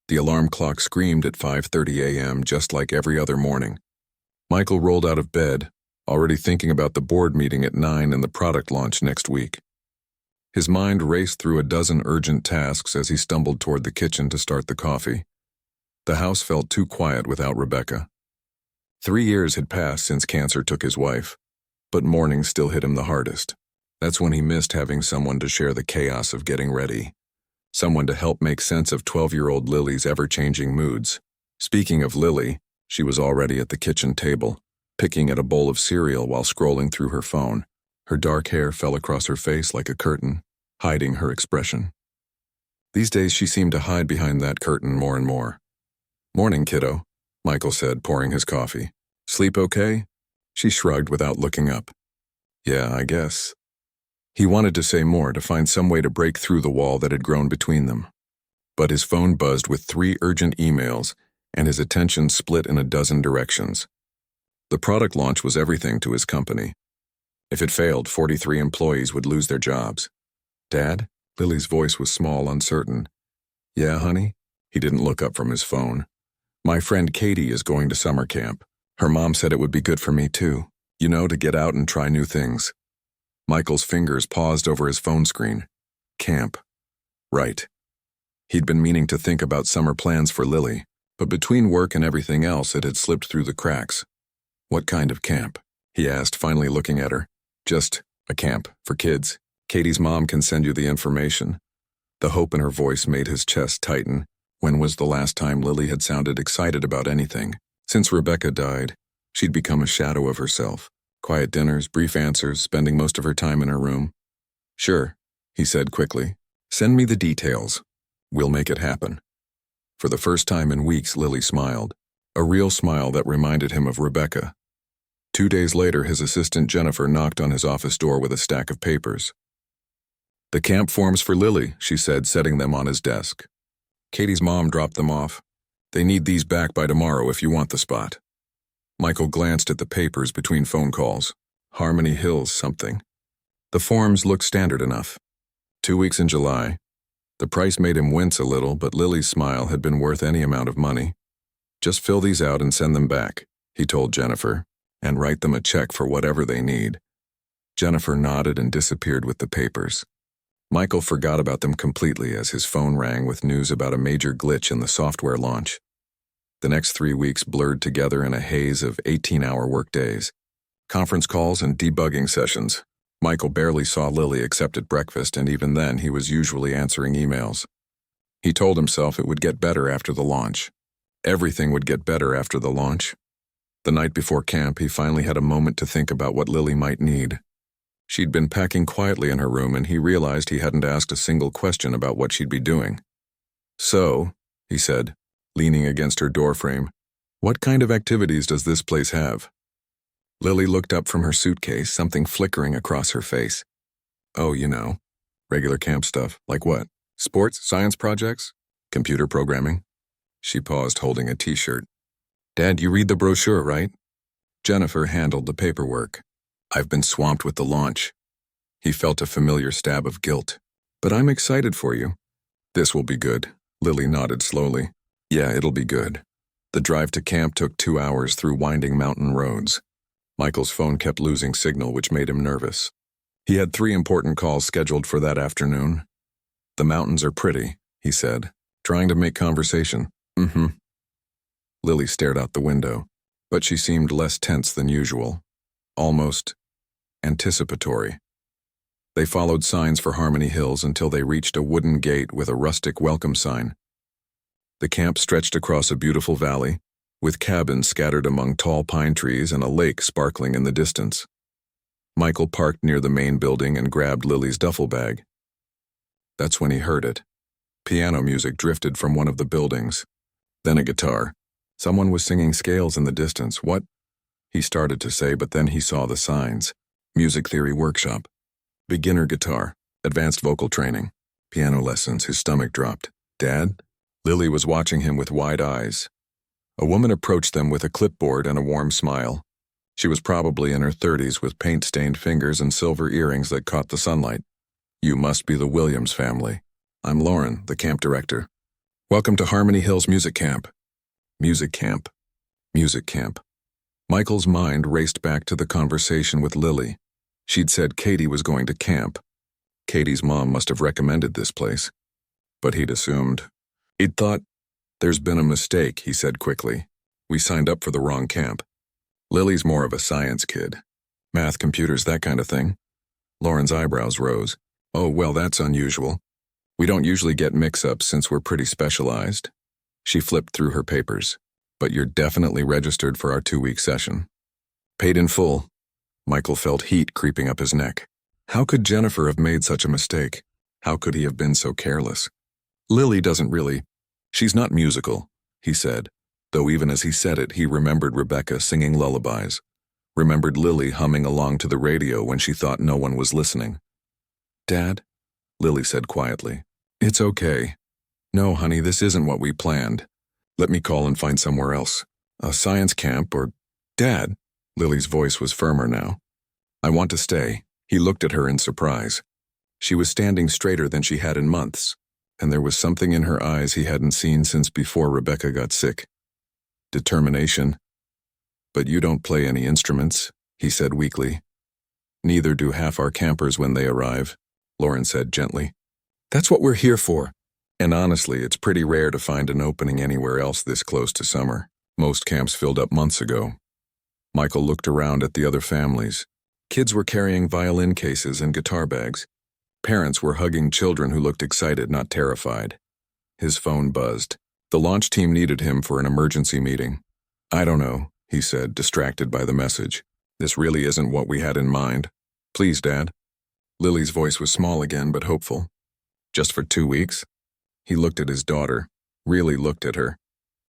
The alarm clock screamed at 5:30 a.m. just like every other morning. Michael rolled out of bed, already thinking about the board meeting at 9 and the product launch next week. His mind raced through a dozen urgent tasks as he stumbled toward the kitchen to start the coffee. The house felt too quiet without Rebecca. 3 years had passed since cancer took his wife, but morning still hit him the hardest. That's when he missed having someone to share the chaos of getting ready. Someone to help make sense of 12-year-old Lily's ever-changing moods. Speaking of Lily, she was already at the kitchen table, picking at a bowl of cereal while scrolling through her phone. Her dark hair fell across her face like a curtain, hiding her expression. These days she seemed to hide behind that curtain more and more. "Morning, kiddo," Michael said, pouring his coffee. "Sleep okay?" She shrugged without looking up. "Yeah, I guess." He wanted to say more, to find some way to break through the wall that had grown between them. But his phone buzzed with 3 urgent emails, and his attention split in a dozen directions. The product launch was everything to his company. If it failed, 43 employees would lose their jobs. "Dad?" Lily's voice was small, uncertain. "Yeah, honey?" He didn't look up from his phone. "My friend Katie is going to summer camp. Her mom said it would be good for me too. You know, to get out and try new things." Michael's fingers paused over his phone screen. Camp. Right. He'd been meaning to think about summer plans for Lily, but between work and everything else it had slipped through the cracks. "What kind of camp?" he asked, finally looking at her. "Just a camp for kids. Katie's mom can send you the information." The hope in her voice made his chest tighten. When was the last time Lily had sounded excited about anything? Since Rebecca died, she'd become a shadow of herself. Quiet dinners, brief answers, spending most of her time in her room. "Sure," he said quickly. "Send me the details. We'll make it happen." For the first time in weeks, Lily smiled. A real smile that reminded him of Rebecca. 2 days later, his assistant Jennifer knocked on his office door with a stack of papers. "The camp forms for Lily," she said, setting them on his desk. "Katie's mom dropped them off. They need these back by tomorrow if you want the spot." Michael glanced at the papers between phone calls. Harmony Hills something. The forms looked standard enough. 2 weeks in July. The price made him wince a little, but Lily's smile had been worth any amount of money. "Just fill these out and send them back," he told Jennifer, "and write them a check for whatever they need." Jennifer nodded and disappeared with the papers. Michael forgot about them completely as his phone rang with news about a major glitch in the software launch. The next 3 weeks blurred together in a haze of 18-hour workdays. Conference calls and debugging sessions. Michael barely saw Lily except at breakfast, and even then he was usually answering emails. He told himself it would get better after the launch. Everything would get better after the launch. The night before camp, he finally had a moment to think about what Lily might need. She'd been packing quietly in her room, and he realized he hadn't asked a single question about what she'd be doing. "So," he said, leaning against her doorframe, "what kind of activities does this place have?" Lily looked up from her suitcase, something flickering across her face. "Oh, you know, regular camp stuff. Like what? Sports, science projects, computer programming?" She paused, holding a t-shirt. "Dad, you read the brochure, right?" Jennifer handled the paperwork. "I've been swamped with the launch." He felt a familiar stab of guilt. "But I'm excited for you." "This will be good," Lily nodded slowly. "Yeah, it'll be good." The drive to camp took 2 hours through winding mountain roads. Michael's phone kept losing signal, which made him nervous. He had 3 important calls scheduled for that afternoon. "The mountains are pretty," he said, trying to make conversation. "Mm-hmm." Lily stared out the window, but she seemed less tense than usual. Almost anticipatory. They followed signs for Harmony Hills until they reached a wooden gate with a rustic welcome sign. The camp stretched across a beautiful valley, with cabins scattered among tall pine trees and a lake sparkling in the distance. Michael parked near the main building and grabbed Lily's duffel bag. That's when he heard it. Piano music drifted from one of the buildings. Then a guitar. Someone was singing scales in the distance. "What?" he started to say, but then he saw the signs. Music Theory Workshop. Beginner guitar. Advanced vocal training. Piano lessons. His stomach dropped. "Dad?" Lily was watching him with wide eyes. A woman approached them with a clipboard and a warm smile. She was probably in her 30s with paint-stained fingers and silver earrings that caught the sunlight. "You must be the Williams family. I'm Lauren, the camp director." Welcome to Harmony Hills Music Camp. Music camp. Music camp. Michael's mind raced back to the conversation with Lily. She'd said Katie was going to camp. Katie's mom must have recommended this place. But he'd assumed. He'd thought, "There's been a mistake," he said quickly. "We signed up for the wrong camp." Lily's more of a science kid. Math, computers, that kind of thing. Lauren's eyebrows rose. "Oh, well, that's unusual. We don't usually get mix-ups since we're pretty specialized." She flipped through her papers. "But you're definitely registered for our 2-week session." Paid in full. Michael felt heat creeping up his neck. How could Jennifer have made such a mistake? How could he have been so careless? "Lily doesn't really. She's not musical," he said, though even as he said it, he remembered Rebecca singing lullabies, remembered Lily humming along to the radio when she thought no one was listening. "Dad?" Lily said quietly. "It's okay. No, honey, this isn't what we planned. Let me call and find somewhere else. A science camp or—" "Dad?" Lily's voice was firmer now. "I want to stay." He looked at her in surprise. She was standing straighter than she had in months, and there was something in her eyes he hadn't seen since before Rebecca got sick. Determination. "But you don't play any instruments," he said weakly. "Neither do half our campers when they arrive," Lauren said gently. "That's what we're here for. And honestly, it's pretty rare to find an opening anywhere else this close to summer. Most camps filled up months ago." Michael looked around at the other families. Kids were carrying violin cases and guitar bags. Parents were hugging children who looked excited, not terrified. His phone buzzed. The launch team needed him for an emergency meeting. "I don't know," he said, distracted by the message. "This really isn't what we had in mind. Please, Dad." Lily's voice was small again, but hopeful. "Just for 2 weeks?" He looked at his daughter, really looked at her.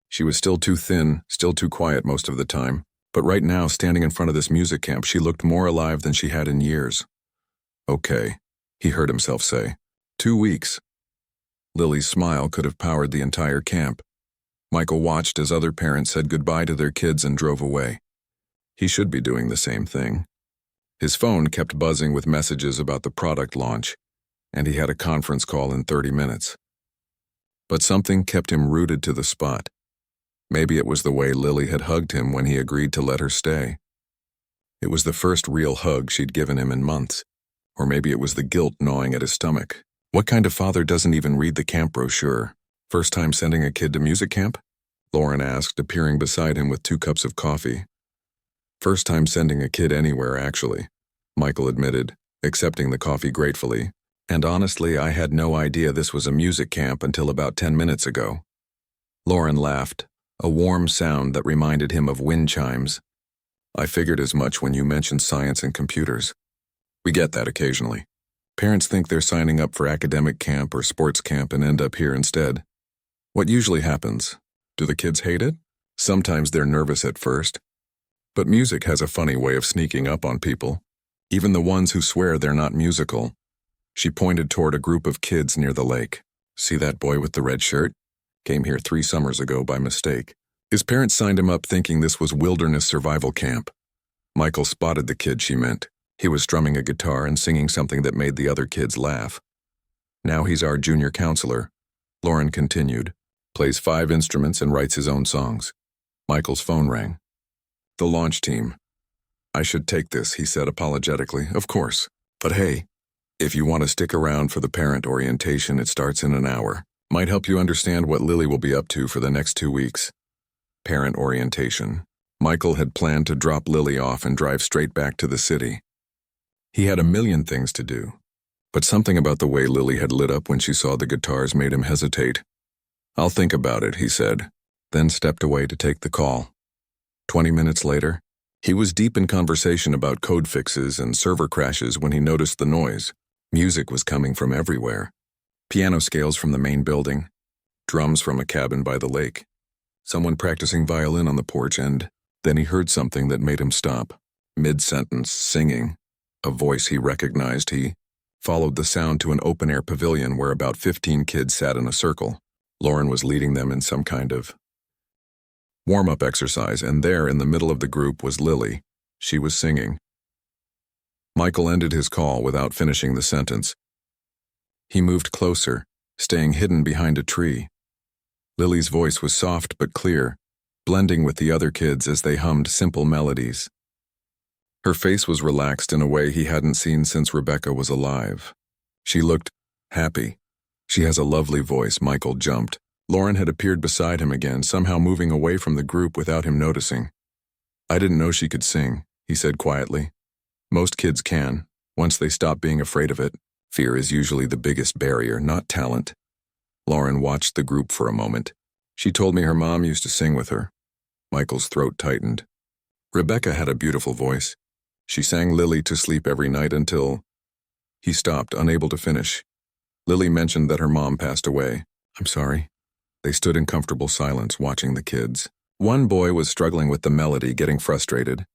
She was still too thin, still too quiet most of the time, but right now, standing in front of this music camp, she looked more alive than she had in years. "Okay," he heard himself say. 2 weeks. Lily's smile could have powered the entire camp. Michael watched as other parents said goodbye to their kids and drove away. He should be doing the same thing. His phone kept buzzing with messages about the product launch, and he had a conference call in 30 minutes. But something kept him rooted to the spot. Maybe it was the way Lily had hugged him when he agreed to let her stay. It was the first real hug she'd given him in months. Or maybe it was the guilt gnawing at his stomach. What kind of father doesn't even read the camp brochure? "First time sending a kid to music camp?" Lauren asked, appearing beside him with 2 cups of coffee. "First time sending a kid anywhere, actually," Michael admitted, accepting the coffee gratefully. "And honestly, I had no idea this was a music camp until about 10 minutes ago." Lauren laughed, a warm sound that reminded him of wind chimes. "I figured as much when you mentioned science and computers. We get that occasionally. Parents think they're signing up for academic camp or sports camp and end up here instead. What usually happens? Do the kids hate it? Sometimes they're nervous at first. But music has a funny way of sneaking up on people, even the ones who swear they're not musical." She pointed toward a group of kids near the lake. "See that boy with the red shirt? Came here 3 summers ago by mistake. His parents signed him up thinking this was wilderness survival camp." Michael spotted the kid she meant. He was strumming a guitar and singing something that made the other kids laugh. "Now he's our junior counselor," Lauren continued. "Plays 5 instruments and writes his own songs." Michael's phone rang. "The launch team." "I should take this," he said apologetically. "Of course. But hey, if you want to stick around for the parent orientation, it starts in an hour. Might help you understand what Lily will be up to for the next 2 weeks. Parent orientation. Michael had planned to drop Lily off and drive straight back to the city. He had a million things to do, but something about the way Lily had lit up when she saw the guitars made him hesitate. "I'll think about it," he said, then stepped away to take the call. 20 minutes later, he was deep in conversation about code fixes and server crashes when he noticed the noise. Music was coming from everywhere. Piano scales from the main building, drums from a cabin by the lake, someone practicing violin on the porch, and then he heard something that made him stop, mid-sentence, singing. A voice he recognized. He followed the sound to an open-air pavilion where about 15 kids sat in a circle. Lauren was leading them in some kind of warm-up exercise, and there in the middle of the group was Lily. She was singing. Michael ended his call without finishing the sentence. He moved closer, staying hidden behind a tree. Lily's voice was soft but clear, blending with the other kids as they hummed simple melodies. Her face was relaxed in a way he hadn't seen since Rebecca was alive. She looked happy. She has a lovely voice. Michael jumped. Lauren had appeared beside him again, somehow moving away from the group without him noticing. I didn't know she could sing, he said quietly. Most kids can, once they stop being afraid of it. Fear is usually the biggest barrier, not talent. Lauren watched the group for a moment. She told me her mom used to sing with her. Michael's throat tightened. Rebecca had a beautiful voice. She sang Lily to sleep every night until... He stopped, unable to finish. Lily mentioned that her mom passed away. I'm sorry. They stood in comfortable silence, watching the kids. One boy was struggling with the melody, getting frustrated.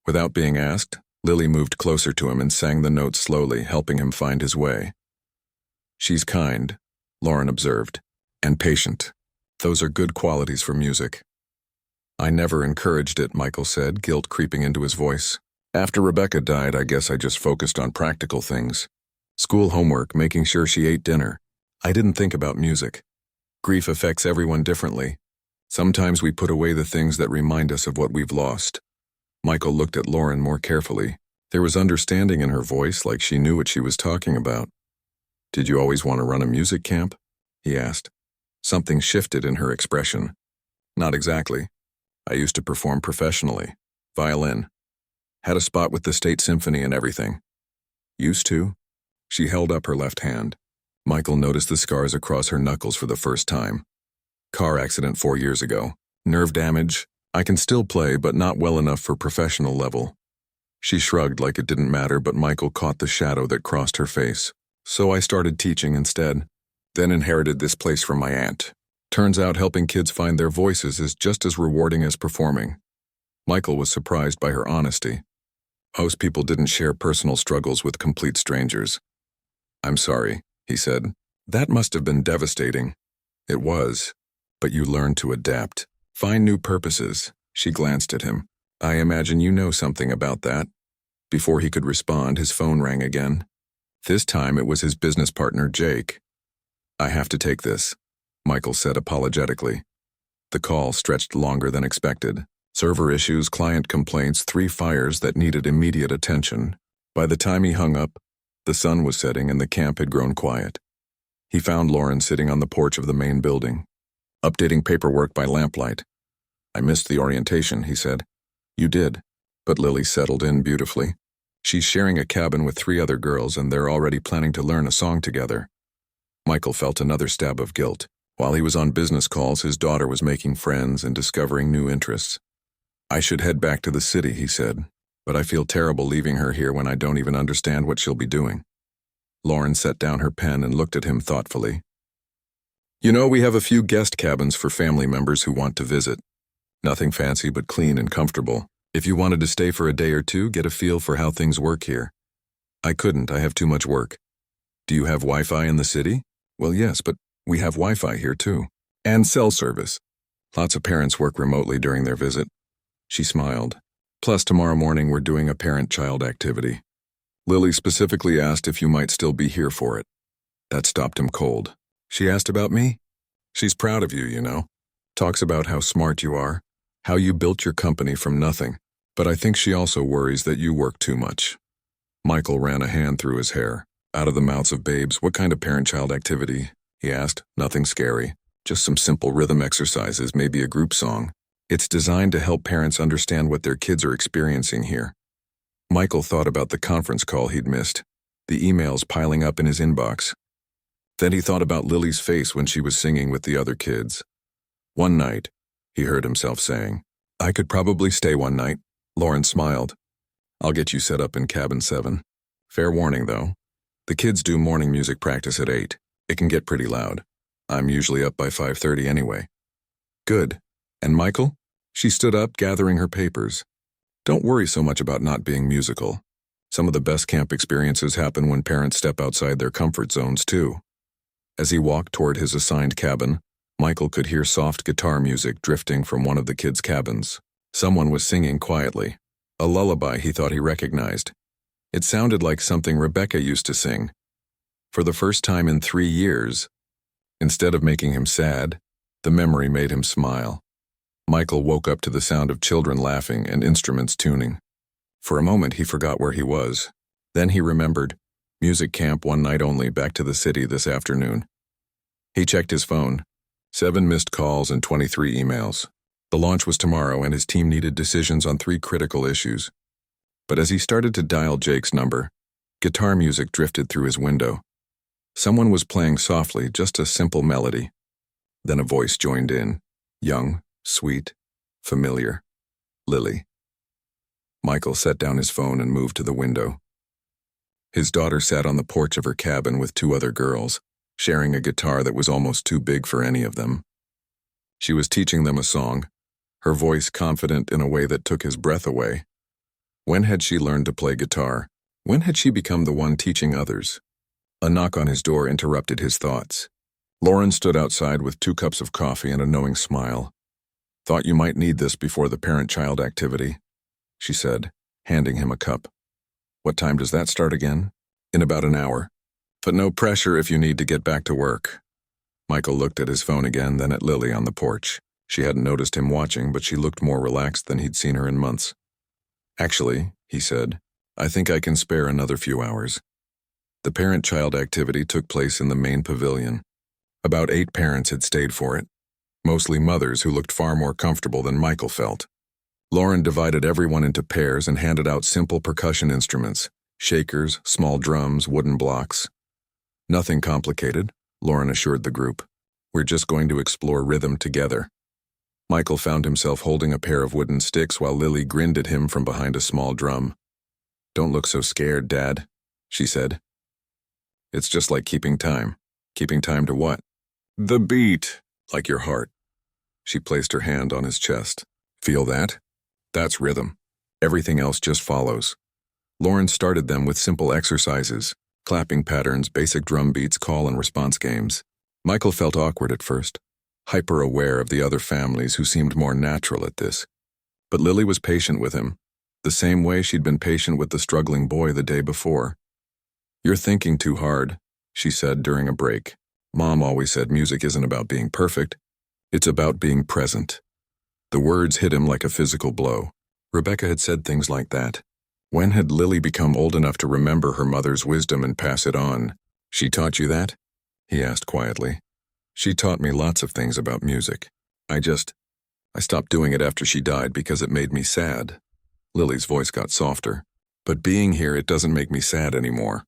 Without being asked, Lily moved closer to him and sang the notes slowly, helping him find his way. She's kind, Lauren observed, and patient. Those are good qualities for music. I never encouraged it, Michael said, guilt creeping into his voice. After Rebecca died, I guess I just focused on practical things. School homework, making sure she ate dinner. I didn't think about music. Grief affects everyone differently. Sometimes we put away the things that remind us of what we've lost. Michael looked at Lauren more carefully. There was understanding in her voice, like she knew what she was talking about. Did you always want to run a music camp? He asked. Something shifted in her expression. Not exactly. I used to perform professionally. Violin. Had a spot with the State Symphony and everything. Used to? She held up her left hand. Michael noticed the scars across her knuckles for the first time. Car accident 4 years ago. Nerve damage. I can still play, but not well enough for professional level. She shrugged like it didn't matter, but Michael caught the shadow that crossed her face. So I started teaching instead. Then inherited this place from my aunt. Turns out helping kids find their voices is just as rewarding as performing. Michael was surprised by her honesty. Most people didn't share personal struggles with complete strangers. I'm sorry, he said. That must have been devastating. It was. But you learned to adapt. Find new purposes. She glanced at him. I imagine you know something about that. Before he could respond, his phone rang again. This time it was his business partner, Jake. I have to take this, Michael said apologetically. The call stretched longer than expected. Server issues, client complaints, 3 fires that needed immediate attention. By the time he hung up, the sun was setting and the camp had grown quiet. He found Lauren sitting on the porch of the main building, updating paperwork by lamplight. I missed the orientation, he said. You did, but Lily settled in beautifully. She's sharing a cabin with 3 other girls and they're already planning to learn a song together. Michael felt another stab of guilt. While he was on business calls, his daughter was making friends and discovering new interests. I should head back to the city, he said, but I feel terrible leaving her here when I don't even understand what she'll be doing. Lauren set down her pen and looked at him thoughtfully. You know, we have a few guest cabins for family members who want to visit. Nothing fancy but clean and comfortable. If you wanted to stay for a day or 2, get a feel for how things work here. I couldn't, I have too much work. Do you have Wi-Fi in the city? Well, yes, but we have Wi-Fi here too. And cell service. Lots of parents work remotely during their visit. She smiled. Plus, tomorrow morning we're doing a parent-child activity. Lily specifically asked if you might still be here for it. That stopped him cold. She asked about me? She's proud of you, you know. Talks about how smart you are, how you built your company from nothing. But I think she also worries that you work too much. Michael ran a hand through his hair. Out of the mouths of babes, what kind of parent-child activity? He asked. Nothing scary. Just some simple rhythm exercises, maybe a group song. It's designed to help parents understand what their kids are experiencing here. Michael thought about the conference call he'd missed, the emails piling up in his inbox. Then he thought about Lily's face when she was singing with the other kids. One night, he heard himself saying, I could probably stay one night. Lauren smiled. I'll get you set up in cabin 7. Fair warning, though. The kids do morning music practice at 8. It can get pretty loud. I'm usually up by 5:30 anyway. Good. And Michael? She stood up, gathering her papers. Don't worry so much about not being musical. Some of the best camp experiences happen when parents step outside their comfort zones, too. As he walked toward his assigned cabin, Michael could hear soft guitar music drifting from one of the kids' cabins. Someone was singing quietly. A lullaby he thought he recognized. It sounded like something Rebecca used to sing. For the first time in 3 years, instead of making him sad, The memory made him smile. Michael woke up to the sound of children laughing and instruments tuning. For a moment he forgot where he was. Then he remembered. Music camp one night only, back to the city this afternoon. He checked his phone. 7 missed calls and 23 emails. The launch was tomorrow and his team needed decisions on 3 critical issues. But as he started to dial Jake's number, guitar music drifted through his window. Someone was playing softly, just a simple melody. Then a voice joined in. Young, sweet, familiar. Lily. Michael set down his phone and moved to the window. His daughter sat on the porch of her cabin with 2 other girls, sharing a guitar that was almost too big for any of them. She was teaching them a song, her voice confident in a way that took his breath away. When had she learned to play guitar? When had she become the one teaching others? A knock on his door interrupted his thoughts. Lauren stood outside with 2 cups of coffee and a knowing smile. "Thought you might need this before the parent-child activity," she said, handing him a cup. "What time does that start again?" "In about an hour. But no pressure if you need to get back to work." Michael looked at his phone again, then at Lily on the porch. She hadn't noticed him watching, but she looked more relaxed than he'd seen her in months. "Actually," he said, "I think I can spare another few hours." The parent-child activity took place in the main pavilion. About 8 parents had stayed for it, mostly mothers who looked far more comfortable than Michael felt. Lauren divided everyone into pairs and handed out simple percussion instruments, shakers, small drums, wooden blocks. "Nothing complicated," Lauren assured the group. "We're just going to explore rhythm together." Michael found himself holding a pair of wooden sticks while Lily grinned at him from behind a small drum. "Don't look so scared, Dad," she said. "It's just like keeping time." "Keeping time to what?" "The beat, like your heart." She placed her hand on his chest. "Feel that? That's rhythm. Everything else just follows." Lauren started them with simple exercises, clapping patterns, basic drum beats, call and response games. Michael felt awkward at first, hyper-aware of the other families who seemed more natural at this. But Lily was patient with him, the same way she'd been patient with the struggling boy the day before. "You're thinking too hard," she said during a break. "Mom always said music isn't about being perfect. It's about being present." The words hit him like a physical blow. Rebecca had said things like that. When had Lily become old enough to remember her mother's wisdom and pass it on? "She taught you that?" he asked quietly. "She taught me lots of things about music. I stopped doing it after she died because it made me sad." Lily's voice got softer. "But being here, it doesn't make me sad anymore.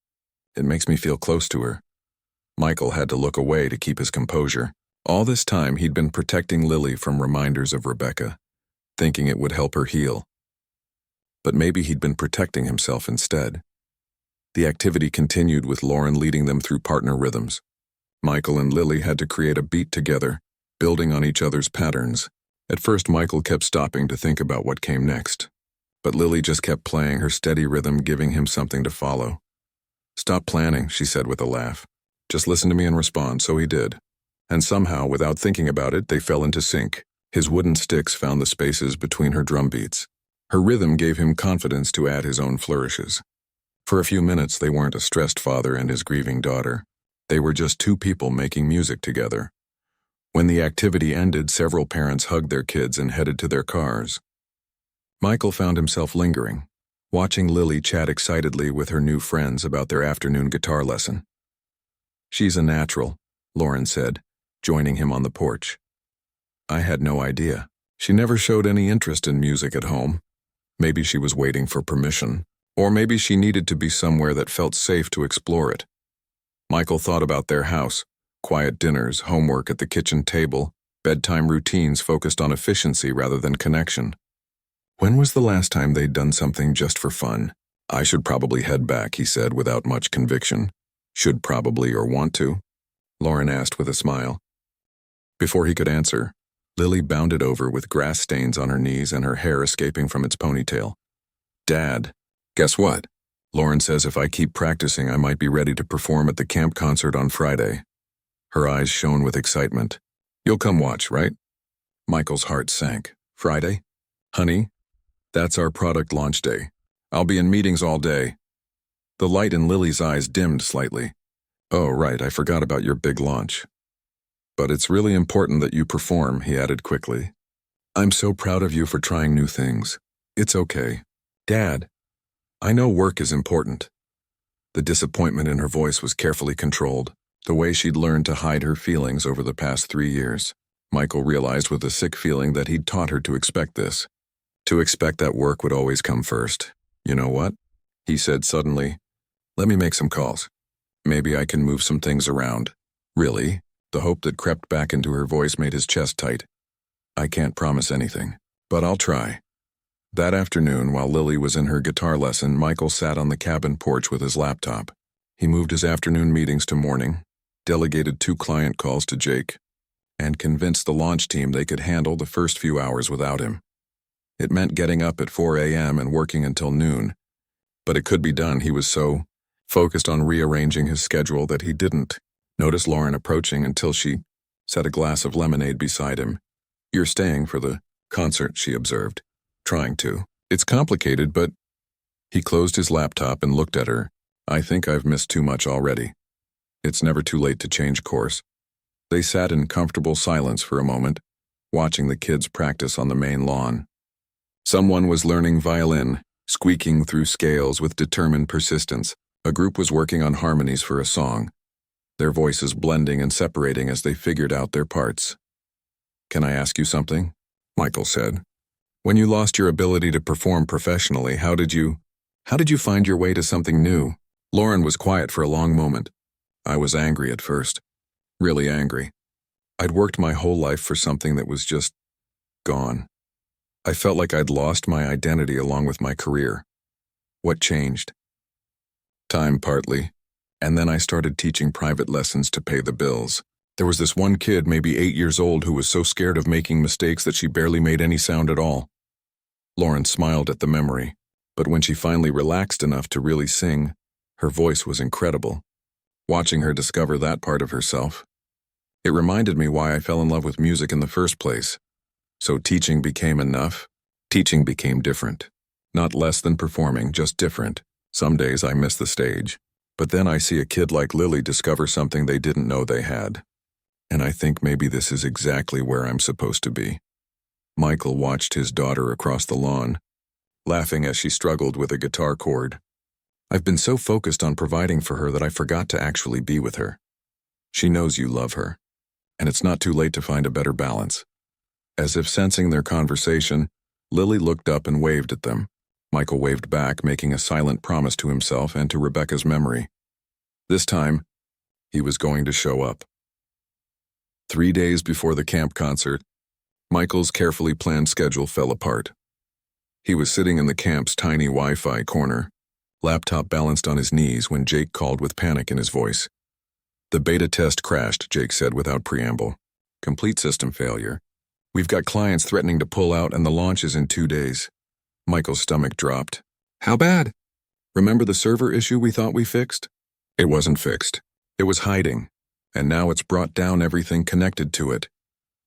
It makes me feel close to her." Michael had to look away to keep his composure. All this time, he'd been protecting Lily from reminders of Rebecca, thinking it would help her heal. But maybe he'd been protecting himself instead. The activity continued with Lauren leading them through partner rhythms. Michael and Lily had to create a beat together, building on each other's patterns. At first, Michael kept stopping to think about what came next. But Lily just kept playing her steady rhythm, giving him something to follow. "Stop planning," she said with a laugh. "Just listen to me and respond," so he did. And somehow, without thinking about it, they fell into sync. His wooden sticks found the spaces between her drum beats. Her rhythm gave him confidence to add his own flourishes. For a few minutes, they weren't a stressed father and his grieving daughter. They were just 2 people making music together. When the activity ended, several parents hugged their kids and headed to their cars. Michael found himself lingering, watching Lily chat excitedly with her new friends about their afternoon guitar lesson. "She's a natural," Lauren said, joining him on the porch. "I had no idea. She never showed any interest in music at home. Maybe she was waiting for permission, or maybe she needed to be somewhere that felt safe to explore it." Michael thought about their house, quiet dinners, homework at the kitchen table, bedtime routines focused on efficiency rather than connection. When was the last time they'd done something just for fun? "I should probably head back," he said without much conviction. "Should probably or want to?" Lauren asked with a smile. Before he could answer, Lily bounded over with grass stains on her knees and her hair escaping from its ponytail. "Dad, guess what? Lauren says if I keep practicing, I might be ready to perform at the camp concert on Friday." Her eyes shone with excitement. "You'll come watch, right?" Michael's heart sank. "Friday? Honey, that's our product launch day. I'll be in meetings all day." The light in Lily's eyes dimmed slightly. "Oh, right, I forgot about your big launch." But it's really important that you perform, he added quickly. I'm so proud of you for trying new things. It's okay. Dad, I know work is important. The disappointment in her voice was carefully controlled, the way she'd learned to hide her feelings over the past 3 years. Michael realized with a sick feeling that he'd taught her to expect this. To expect that work would always come first. You know what? He said suddenly. Let me make some calls. Maybe I can move some things around. Really? The hope that crept back into her voice made his chest tight. I can't promise anything, but I'll try. That afternoon, while Lily was in her guitar lesson, Michael sat on the cabin porch with his laptop. He moved his afternoon meetings to morning, delegated 2 client calls to Jake, and convinced the launch team they could handle the first few hours without him. It meant getting up at 4 a.m. and working until noon, but it could be done. He was so focused on rearranging his schedule that he didn't notice Lauren approaching until she set a glass of lemonade beside him. You're staying for the concert, she observed. Trying to. It's complicated, but... He closed his laptop and looked at her. I think I've missed too much already. It's never too late to change course. They sat in comfortable silence for a moment, watching the kids practice on the main lawn. Someone was learning violin, squeaking through scales with determined persistence. A group was working on harmonies for a song, their voices blending and separating as they figured out their parts. Can I ask you something? Michael said. When you lost your ability to perform professionally, how did you find your way to something new? Lauren was quiet for a long moment. I was angry at first. Really angry. I'd worked my whole life for something that was just gone. I felt like I'd lost my identity along with my career. What changed? Time partly. And then I started teaching private lessons to pay the bills. There was this one kid, maybe 8 years old, who was so scared of making mistakes that she barely made any sound at all. Lauren smiled at the memory, but when she finally relaxed enough to really sing, her voice was incredible. Watching her discover that part of herself, it reminded me why I fell in love with music in the first place. So teaching became enough. Teaching became different. Not less than performing, just different. Some days I miss the stage, but then I see a kid like Lily discover something they didn't know they had. And I think maybe this is exactly where I'm supposed to be. Michael watched his daughter across the lawn, laughing as she struggled with a guitar chord. I've been so focused on providing for her that I forgot to actually be with her. She knows you love her, and it's not too late to find a better balance. As if sensing their conversation, Lily looked up and waved at them. Michael waved back, making a silent promise to himself and to Rebecca's memory. This time, he was going to show up. 3 days before the camp concert, Michael's carefully planned schedule fell apart. He was sitting in the camp's tiny Wi-Fi corner, laptop balanced on his knees, when Jake called with panic in his voice. The beta test crashed, Jake said without preamble. Complete system failure. We've got clients threatening to pull out and the launch is in 2 days. Michael's stomach dropped. How bad? Remember the server issue we thought we fixed? It wasn't fixed. It was hiding. And now it's brought down everything connected to it.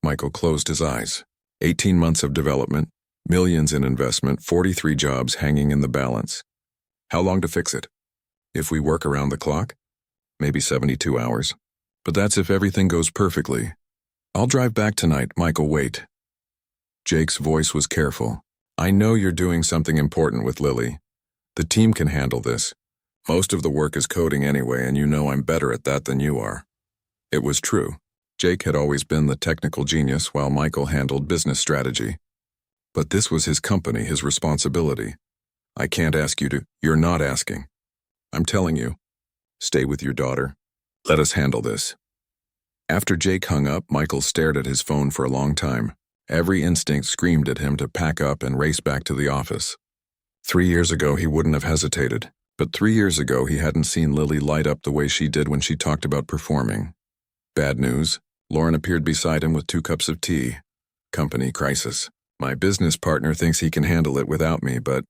Michael closed his eyes. 18 months of development, millions in investment, 43 jobs hanging in the balance. How long to fix it? If we work around the clock? Maybe 72 hours. But that's if everything goes perfectly. I'll drive back tonight, Michael, wait. Jake's voice was careful. I know you're doing something important with Lily. The team can handle this. Most of the work is coding anyway, and you know I'm better at that than you are. It was true. Jake had always been the technical genius while Michael handled business strategy. But this was his company, his responsibility. I can't ask you to. You're not asking. I'm telling you. Stay with your daughter. Let us handle this. After Jake hung up, Michael stared at his phone for a long time. Every instinct screamed at him to pack up and race back to the office. 3 years ago, he wouldn't have hesitated. But 3 years ago, he hadn't seen Lily light up the way she did when she talked about performing. Bad news. Lauren appeared beside him with 2 cups of tea. Company crisis. My business partner thinks he can handle it without me, but...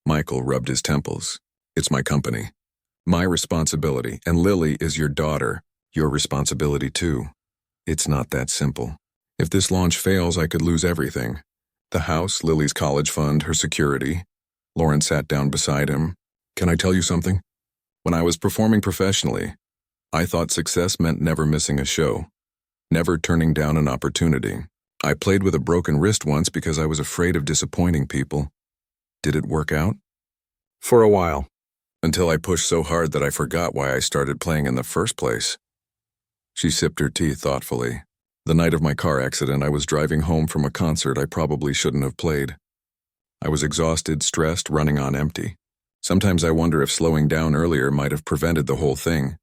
Michael rubbed his temples. It's my company. My responsibility, and Lily is your daughter. Your responsibility too. It's not that simple. If this launch fails, I could lose everything. The house, Lily's college fund, her security. Lauren sat down beside him. Can I tell you something? When I was performing professionally, I thought success meant never missing a show. never turning down an opportunity. I played with a broken wrist once because I was afraid of disappointing people. Did it work out? For a while, until I pushed so hard that I forgot why I started playing in the first place. She sipped her tea thoughtfully. The night of my car accident, I was driving home from a concert I probably shouldn't have played. I was exhausted, stressed, running on empty. Sometimes I wonder if slowing down earlier might have prevented the whole thing.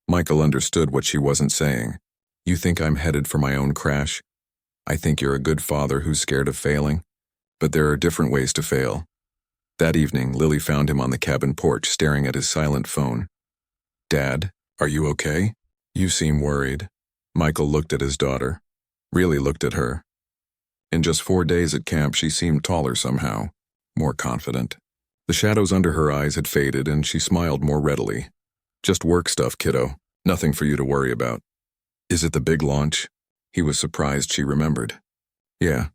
Michael understood what she wasn't saying. You think I'm headed for my own crash? I think you're a good father who's scared of failing. But there are different ways to fail. That evening, Lily found him on the cabin porch staring at his silent phone. Dad, are you okay? You seem worried. Michael looked at his daughter. Really looked at her. In just 4 days at camp, she seemed taller somehow, more confident. The shadows under her eyes had faded and she smiled more readily. Just work stuff, kiddo. Nothing for you to worry about. Is it the big launch? He was surprised she remembered. Yeah,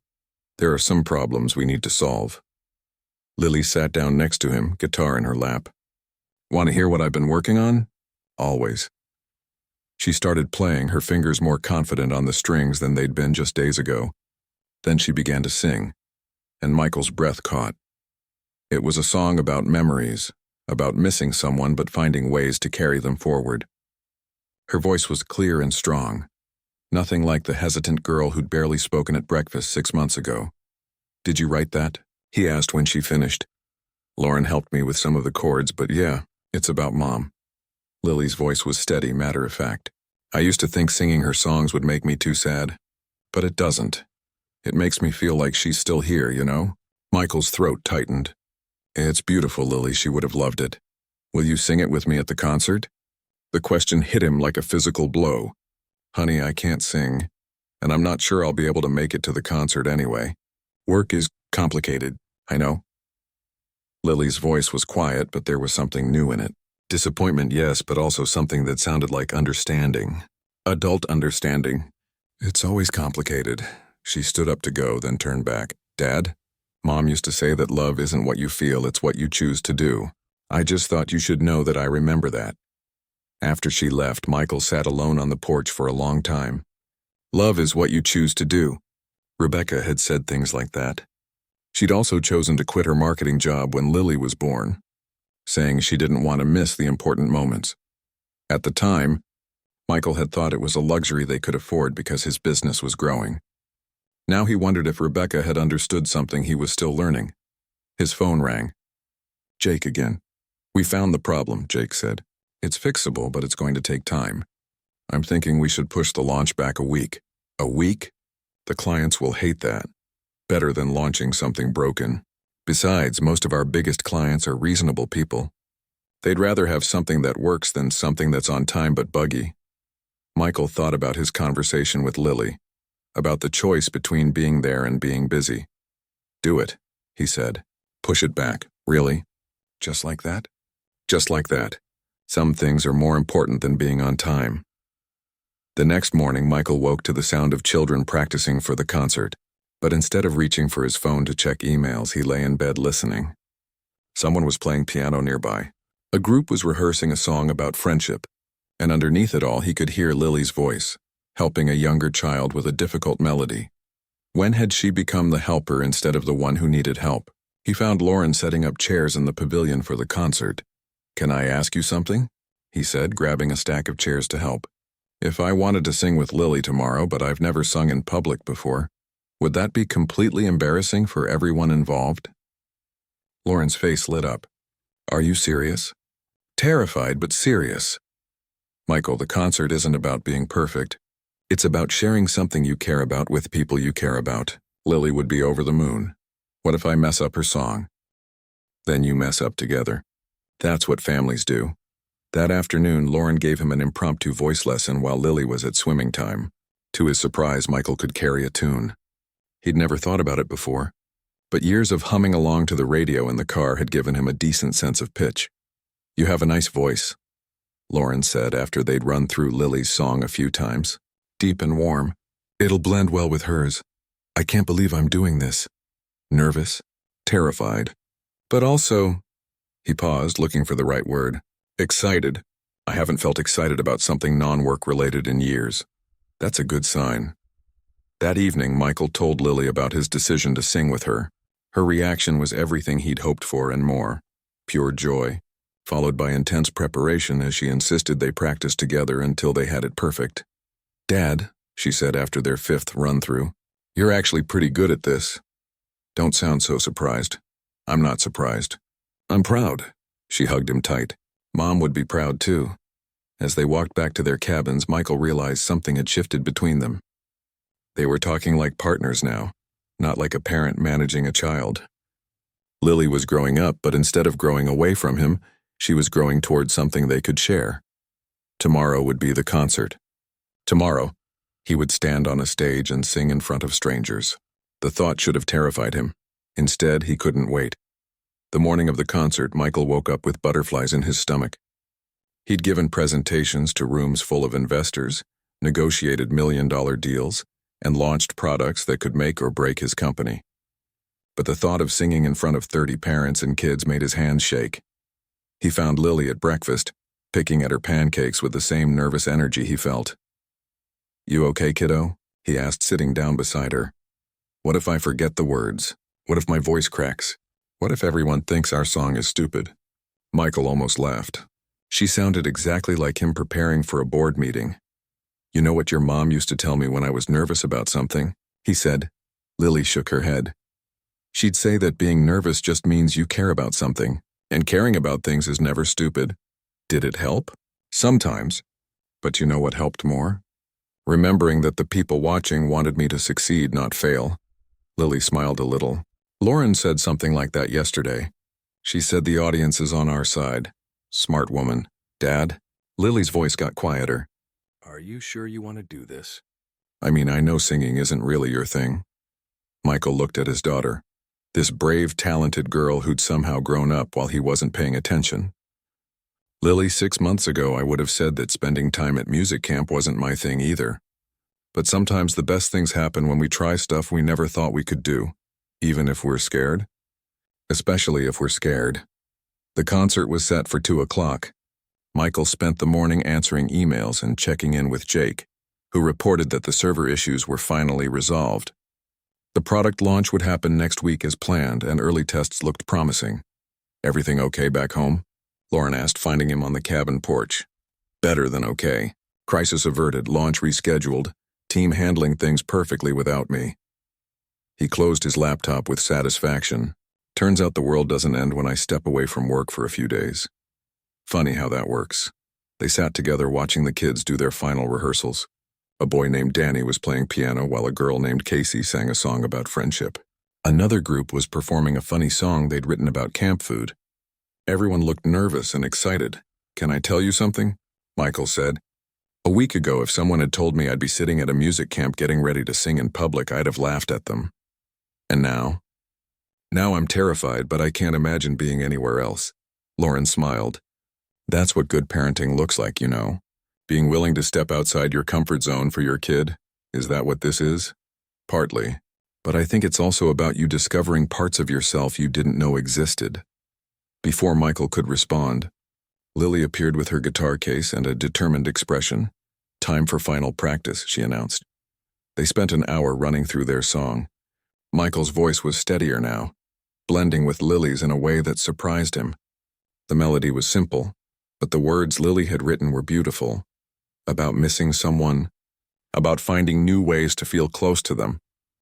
there are some problems we need to solve. Lily sat down next to him, guitar in her lap. Want to hear what I've been working on? Always. She started playing, her fingers more confident on the strings than they'd been just days ago. Then she began to sing, and Michael's breath caught. It was a song about memories, about missing someone but finding ways to carry them forward. Her voice was clear and strong, nothing like the hesitant girl who'd barely spoken at breakfast 6 months ago. Did you write that? He asked when she finished. Lauren helped me with some of the chords, but yeah, it's about Mom. Lily's voice was steady, matter-of-fact. I used to think singing her songs would make me too sad, but it doesn't. It makes me feel like she's still here, you know? Michael's throat tightened. It's beautiful, Lily, she would have loved it. Will you sing it with me at the concert? The question hit him like a physical blow. Honey, I can't sing, and I'm not sure I'll be able to make it to the concert anyway. Work is complicated, I know. Lily's voice was quiet, but there was something new in it. Disappointment, yes, but also something that sounded like understanding. Adult understanding. It's always complicated. She stood up to go, then turned back. Dad? Mom used to say that love isn't what you feel, it's what you choose to do. I just thought you should know that I remember that. After she left, Michael sat alone on the porch for a long time. Love is what you choose to do. Rebecca had said things like that. She'd also chosen to quit her marketing job when Lily was born, saying she didn't want to miss the important moments. At the time, Michael had thought it was a luxury they could afford because his business was growing. Now he wondered if Rebecca had understood something he was still learning. His phone rang. Jake again. We found the problem, Jake said. It's fixable, but it's going to take time. I'm thinking we should push the launch back a week. A week? The clients will hate that. Better than launching something broken. Besides, most of our biggest clients are reasonable people. They'd rather have something that works than something that's on time but buggy. Michael thought about his conversation with Lily, about the choice between being there and being busy. Do it, he said. Push it back. Really? Just like that? Just like that. Some things are more important than being on time. The next morning, Michael woke to the sound of children practicing for the concert. But instead of reaching for his phone to check emails, he lay in bed listening. Someone was playing piano nearby. A group was rehearsing a song about friendship, and underneath it all he could hear Lily's voice, helping a younger child with a difficult melody. When had she become the helper instead of the one who needed help? He found Lauren setting up chairs in the pavilion for the concert. Can I ask you something? He said, grabbing a stack of chairs to help. If I wanted to sing with Lily tomorrow, but I've never sung in public before, would that be completely embarrassing for everyone involved? Lauren's face lit up. Are you serious? Terrified, but serious. Michael, the concert isn't about being perfect. It's about sharing something you care about with people you care about. Lily would be over the moon. What if I mess up her song? Then you mess up together. That's what families do. That afternoon, Lauren gave him an impromptu voice lesson while Lily was at swimming time. To his surprise, Michael could carry a tune. He'd never thought about it before, but years of humming along to the radio in the car had given him a decent sense of pitch. You have a nice voice, Lauren said after they'd run through Lily's song a few times. Deep and warm. It'll blend well with hers. I can't believe I'm doing this. Nervous, terrified, but also, he paused, looking for the right word, excited. I haven't felt excited about something non-work related in years. That's a good sign. That evening, Michael told Lily about his decision to sing with her. Her reaction was everything he'd hoped for and more. Pure joy, followed by intense preparation as she insisted they practice together until they had it perfect. "Dad," she said after their 5th run-through, "you're actually pretty good at this." "Don't sound so surprised." "I'm not surprised. I'm proud." She hugged him tight. Mom would be proud too. As they walked back to their cabins, Michael realized something had shifted between them. They were talking like partners now, not like a parent managing a child. Lily was growing up, but instead of growing away from him, she was growing toward something they could share. Tomorrow would be the concert. Tomorrow, he would stand on a stage and sing in front of strangers. The thought should have terrified him. Instead, he couldn't wait. The morning of the concert, Michael woke up with butterflies in his stomach. He'd given presentations to rooms full of investors, negotiated million-dollar deals, and launched products that could make or break his company. But the thought of singing in front of 30 parents and kids made his hands shake. He found Lily at breakfast, picking at her pancakes with the same nervous energy he felt. "You okay, kiddo?" he asked, sitting down beside her. "What if I forget the words? What if my voice cracks? What if everyone thinks our song is stupid?" Michael almost laughed. She sounded exactly like him preparing for a board meeting. "You know what your mom used to tell me when I was nervous about something?" he said. Lily shook her head. "She'd say that being nervous just means you care about something, and caring about things is never stupid." Did it help? Sometimes. But you know what helped more? Remembering that the people watching wanted me to succeed, not fail. Lily smiled a little. "Lauren said something like that yesterday. She said the audience is on our side." "Smart woman." "Dad?" Lily's voice got quieter. "Are you sure you want to do this? I mean, I know singing isn't really your thing." Michael looked at his daughter. This brave, talented girl who'd somehow grown up while he wasn't paying attention. "Lily, 6 months ago I would have said that spending time at music camp wasn't my thing either. But sometimes the best things happen when we try stuff we never thought we could do, even if we're scared. Especially if we're scared." The concert was set for 2 o'clock. Michael spent the morning answering emails and checking in with Jake, who reported that the server issues were finally resolved. The product launch would happen next week as planned, and early tests looked promising. "Everything okay back home?" Lauren asked, finding him on the cabin porch. "Better than okay. Crisis averted, launch rescheduled, team handling things perfectly without me." He closed his laptop with satisfaction. "Turns out the world doesn't end when I step away from work for a few days." Funny how that works. They sat together watching the kids do their final rehearsals. A boy named Danny was playing piano while a girl named Casey sang a song about friendship. Another group was performing a funny song they'd written about camp food. Everyone looked nervous and excited. "Can I tell you something?" Michael said. "A week ago, if someone had told me I'd be sitting at a music camp getting ready to sing in public, I'd have laughed at them. And now? Now I'm terrified, but I can't imagine being anywhere else." Lauren smiled. "That's what good parenting looks like, you know. Being willing to step outside your comfort zone for your kid. Is that what this is?" "Partly. But I think it's also about you discovering parts of yourself you didn't know existed." Before Michael could respond, Lily appeared with her guitar case and a determined expression. "Time for final practice," she announced. They spent an hour running through their song. Michael's voice was steadier now, blending with Lily's in a way that surprised him. The melody was simple, but the words Lily had written were beautiful. About missing someone, about finding new ways to feel close to them,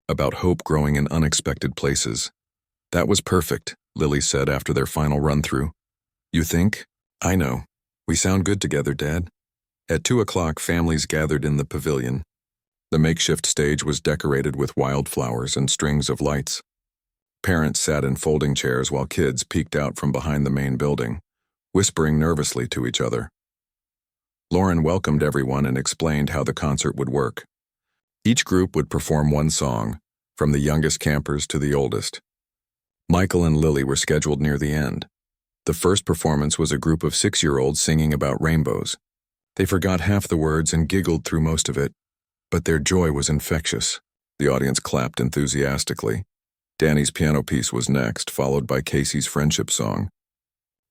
about hope growing in unexpected places. "That was perfect," Lily said after their final run-through. "You think?" "I know. We sound good together, Dad." At 2 o'clock, families gathered in the pavilion. The makeshift stage was decorated with wildflowers and strings of lights. Parents sat in folding chairs while kids peeked out from behind the main building, whispering nervously to each other. Lauren welcomed everyone and explained how the concert would work. Each group would perform one song, from the youngest campers to the oldest. Michael and Lily were scheduled near the end. The first performance was a group of 6-year-olds singing about rainbows. They forgot half the words and giggled through most of it, but their joy was infectious. The audience clapped enthusiastically. Danny's piano piece was next, followed by Casey's friendship song.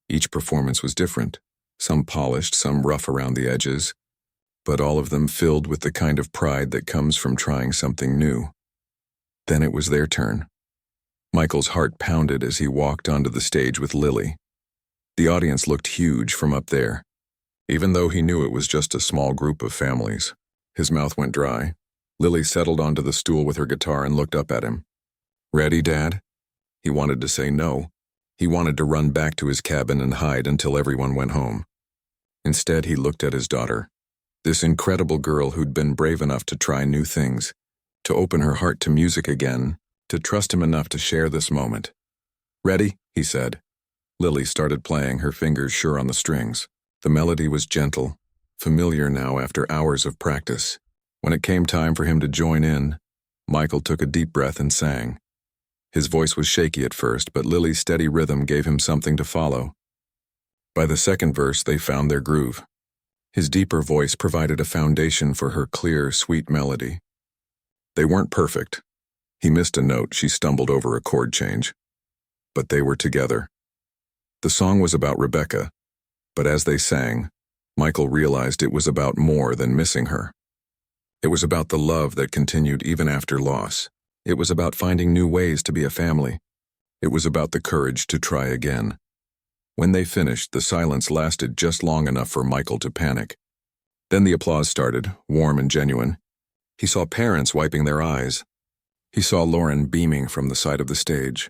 Each performance was different, some polished, some rough around the edges. but all of them filled with the kind of pride that comes from trying something new. Then it was their turn. Michael's heart pounded as he walked onto the stage with Lily. The audience looked huge from up there. Even though he knew it was just a small group of families, his mouth went dry. Lily settled onto the stool with her guitar and looked up at him. "Ready, Dad?" He wanted to say no. He wanted to run back to his cabin and hide until everyone went home. Instead, he looked at his daughter, this incredible girl who'd been brave enough to try new things, to open her heart to music again, to trust him enough to share this moment. "Ready?" he said. Lily started playing, her fingers sure on the strings. The melody was gentle, familiar now after hours of practice. When it came time for him to join in, Michael took a deep breath and sang. His voice was shaky at first, but Lily's steady rhythm gave him something to follow. By the second verse, they found their groove. His deeper voice provided a foundation for her clear, sweet melody. They weren't perfect. He missed a note, she stumbled over a chord change. But they were together. The song was about Rebecca, but as they sang, Michael realized it was about more than missing her. It was about the love that continued even after loss. It was about finding new ways to be a family. It was about the courage to try again. When they finished, the silence lasted just long enough for Michael to panic. Then the applause started, warm and genuine. He saw parents wiping their eyes. He saw Lauren beaming from the side of the stage.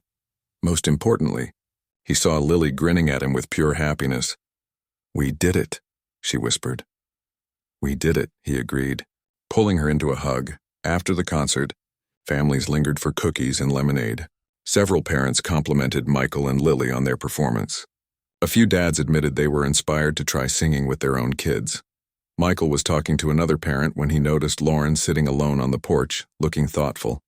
Most importantly, he saw Lily grinning at him with pure happiness. "We did it," she whispered. "We did it," he agreed, pulling her into a hug. After the concert, families lingered for cookies and lemonade. Several parents complimented Michael and Lily on their performance. A few dads admitted they were inspired to try singing with their own kids. Michael was talking to another parent when he noticed Lauren sitting alone on the porch, looking thoughtful.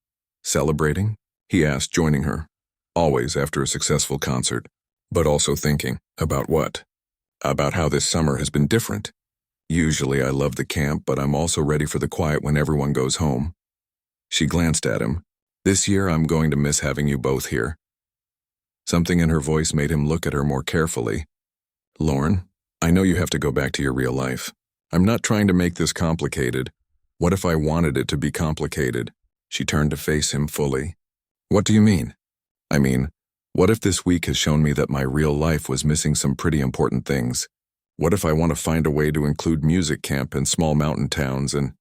"Celebrating?" he asked, joining her. Always after a successful concert, but also thinking, about what? About how this summer has been different. "Usually I love the camp, but I'm also ready for the quiet when everyone goes home." She glanced at him. "This year I'm going to miss having you both here." Something in her voice made him look at her more carefully. "Lauren, I know you have to go back to your real life. I'm not trying to make this complicated. What if I wanted it to be complicated?" She turned to face him fully. "What do you mean?" "I mean, what if this week has shown me that my real life was missing some pretty important things? What if I want to find a way to include music camp in small mountain towns and—"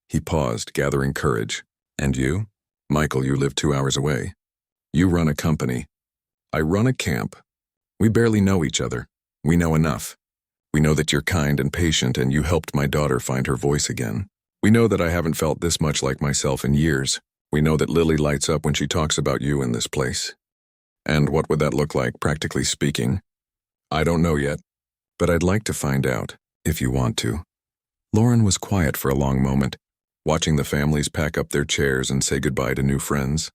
He paused, gathering courage. "And you? Michael, you live 2 hours away. You run a company. I run a camp. We barely know each other. We know enough. We know that you're kind and patient and you helped my daughter find her voice again. We know that I haven't felt this much like myself in years. We know that Lily lights up when she talks about you in this place. And what would that look like, practically speaking? I don't know yet, but I'd like to find out, if you want to." Lauren was quiet for a long moment, watching the families pack up their chairs and say goodbye to new friends.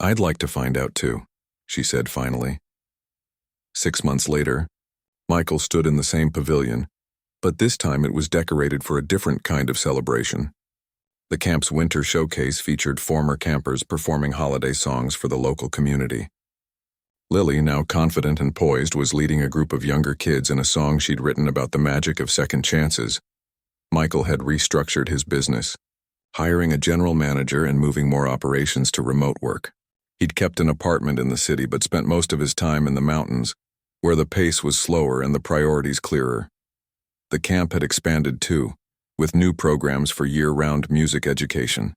"I'd like to find out too," she said finally. 6 months later, Michael stood in the same pavilion, but this time it was decorated for a different kind of celebration. The camp's winter showcase featured former campers performing holiday songs for the local community. Lily, now confident and poised, was leading a group of younger kids in a song she'd written about the magic of second chances. Michael had restructured his business, hiring a general manager and moving more operations to remote work. He'd kept an apartment in the city but spent most of his time in the mountains, where the pace was slower and the priorities clearer. The camp had expanded too, with new programs for year-round music education.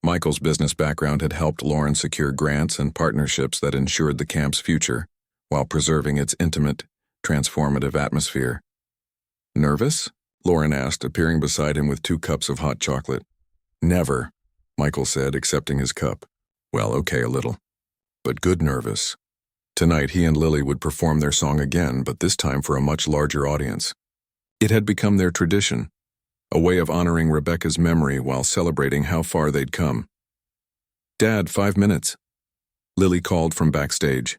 Michael's business background had helped Lauren secure grants and partnerships that ensured the camp's future, while preserving its intimate, transformative atmosphere. "Nervous?" Lauren asked, appearing beside him with 2 cups of hot chocolate. "Never," Michael said, accepting his cup. "Well, okay, a little. But good nervous." Tonight he and Lily would perform their song again, but this time for a much larger audience. It had become their tradition, a way of honoring Rebecca's memory while celebrating how far they'd come. "Dad, 5 minutes," Lily called from backstage.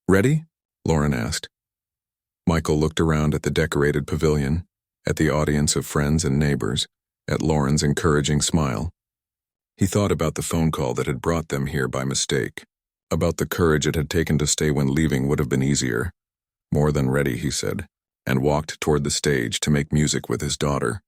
"Ready?" Lauren asked. Michael looked around at the decorated pavilion, at the audience of friends and neighbors, at Lauren's encouraging smile. He thought about the phone call that had brought them here by mistake, about the courage it had taken to stay when leaving would have been easier. "More than ready," he said, and walked toward the stage to make music with his daughter.